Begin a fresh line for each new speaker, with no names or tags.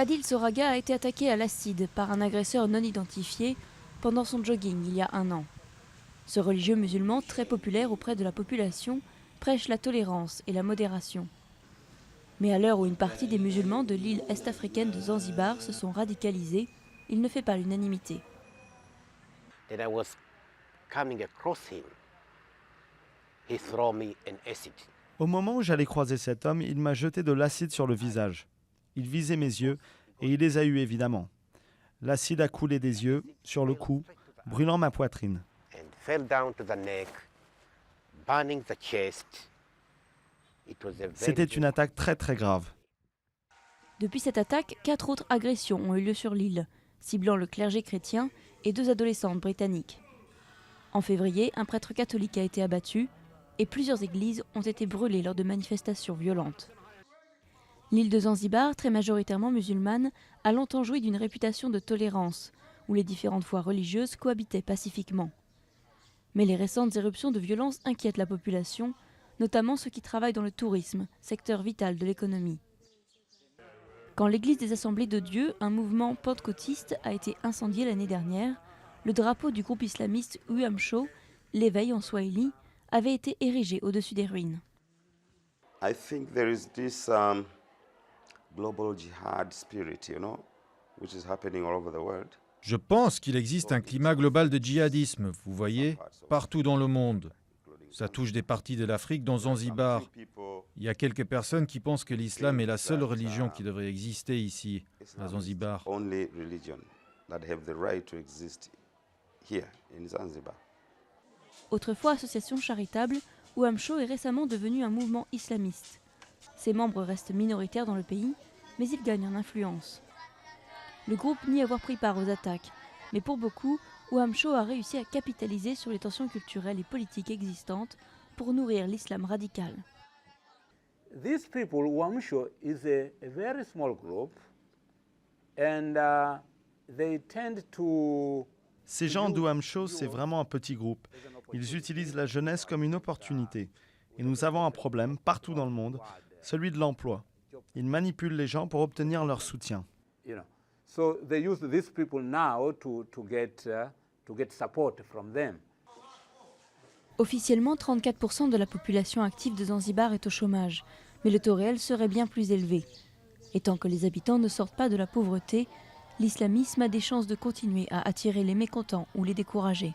Fadil Soraga a été attaqué à l'acide par un agresseur non identifié pendant son jogging il y a 1 an. Ce religieux musulman, très populaire auprès de la population, prêche la tolérance et la modération. Mais à l'heure où une partie des musulmans de l'île est-africaine de Zanzibar se sont radicalisés, il ne fait pas l'unanimité.
Au moment où j'allais croiser cet homme, il m'a jeté de l'acide sur le visage. Il visait mes yeux et il les a eus évidemment. L'acide a coulé des yeux, sur le cou, brûlant ma poitrine. C'était une attaque très grave.
Depuis cette attaque, 4 autres agressions ont eu lieu sur l'île, ciblant le clergé chrétien et 2 adolescentes britanniques. En février, un prêtre catholique a été abattu et plusieurs églises ont été brûlées lors de manifestations violentes. L'île de Zanzibar, très majoritairement musulmane, a longtemps joui d'une réputation de tolérance, où les différentes foi religieuses cohabitaient pacifiquement. Mais les récentes éruptions de violence inquiètent la population, notamment ceux qui travaillent dans le tourisme, secteur vital de l'économie. Quand l'église des Assemblées de Dieu, un mouvement pentecôtiste, a été incendié l'année dernière, le drapeau du groupe islamiste Uamsho, l'éveil en swahili, avait été érigé au-dessus des ruines.
I think there is this global jihad spirit, which is happening all over the world.
Je pense qu'il existe un climat global de djihadisme, vous voyez, partout dans le monde. Ça touche des parties de l'Afrique, dont Zanzibar. Il y a quelques personnes qui pensent que l'islam est la seule religion qui devrait exister ici, à Zanzibar.
Autrefois association charitable, Uamsho est récemment devenu un mouvement islamiste. Ses membres restent minoritaires dans le pays, mais ils gagnent en influence. Le groupe nie avoir pris part aux attaques, mais pour beaucoup, Uamsho a réussi à capitaliser sur les tensions culturelles et politiques existantes pour nourrir l'islam radical.
These people, Uamsho is a very small group, and they tend to.
Ces gens d'Uamsho, c'est vraiment un petit groupe. Ils utilisent la jeunesse comme une opportunité. Et nous avons un problème partout dans le monde, celui de l'emploi. Ils manipulent les gens pour obtenir leur soutien.
So they use these people now to get support from them.
Officiellement, 34% de la population active de Zanzibar est au chômage, mais le taux réel serait bien plus élevé. Et tant que les habitants ne sortent pas de la pauvreté, l'islamisme a des chances de continuer à attirer les mécontents ou les décourager.